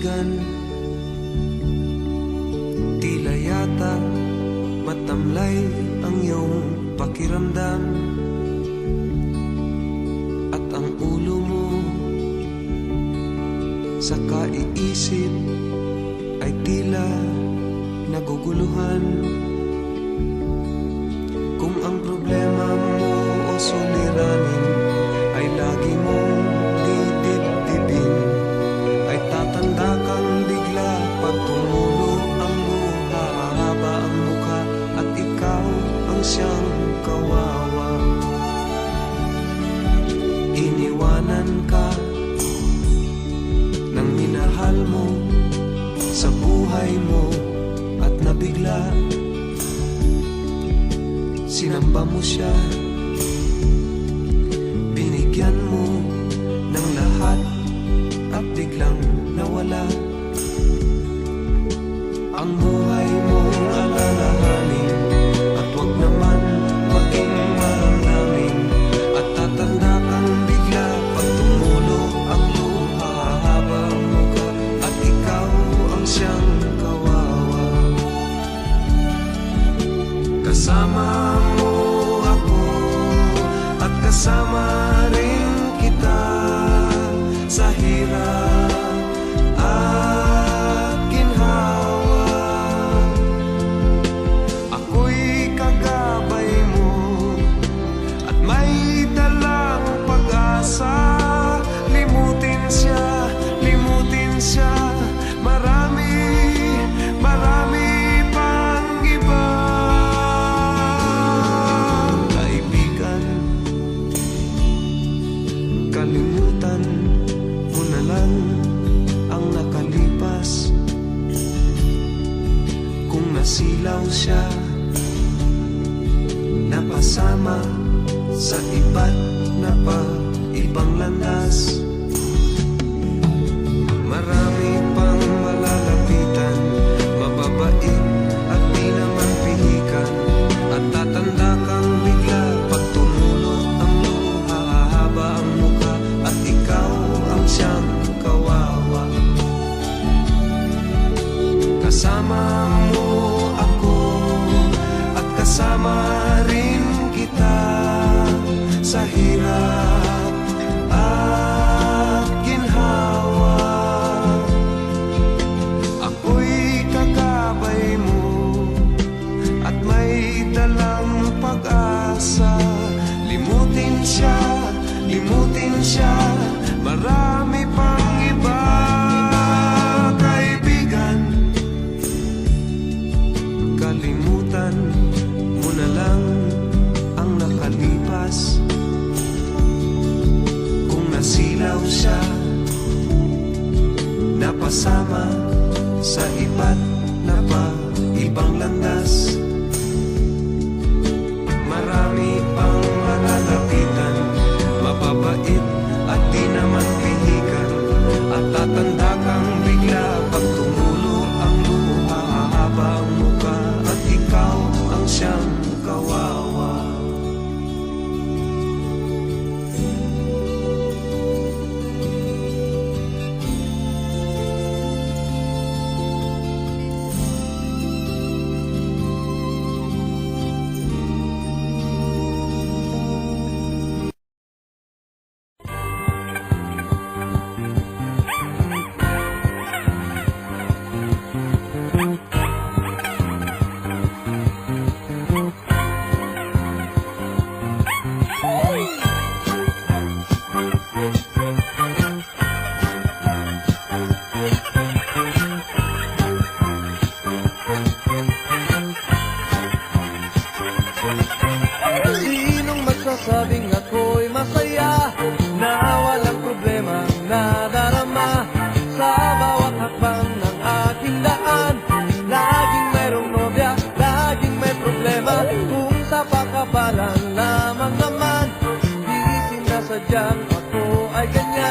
kaibigan, tila yata matamlay ang iyong pakiramdam, at ang ulo mo sa kaiisip ay tila naguguluhan. Kung ang problema mo o suliranin ay lagi mong didibdibin, ay tatanda kang bigla pag tumulo ang luha, hahaba ang mukha at ikaw ang siyang kawawa. Iniwanan ka ng minahal mo sa buhay mo at nabigla sinamba mo siya, binigyan mo ng lahat at biglang nawala. Ang buhay mong alalahanin at wag naman maging maramdamin, at tatanda kang bigla pag tumulo ang luha, hahaba ang mukha at ikaw ang siyang kawawa. Kasama mo ako at kasama rin kita sa hirap at ginhawa. Ako'y kagabay mo at may dalang pag-asa. Limutin siya, marami pang iba. Kaibigan, kalimutan mo na lang ang nakalipas. Kung nasilaw siya, napasama sa iba't na pa ibang landas. Marami pang malalapitan, mababait at di naman pihikan, at tatanda kang bigla pag tumulo ang luha, hahaba ang mukha at ikaw ang siyang kawawa. Kasama mo ako at kasama rin kita sa hirap at ginhawa. Ako'y kagabay mo at may dalang pag-asa. Limutin siya, marami pang iba. Kaibigan, kalimutan mo na lang ang nakalipas. Kung nasilaw siya, napasama sa iba't na pa ibang landas. Marami pang malalapitan, mababait at di naman pihikan, at tatanda kang bigla pag tumulo ang luha, hahaba ang mukha at ikaw ang siyang kawawa. Sinong magsasabing ako'y masaya na walang problema nadarama sa bawat hakbang ng aking daan? Laging mayroong nobya, laging may problema. Kung sa pakabalan lamang naman, di sinasadyang ako ay ganyan.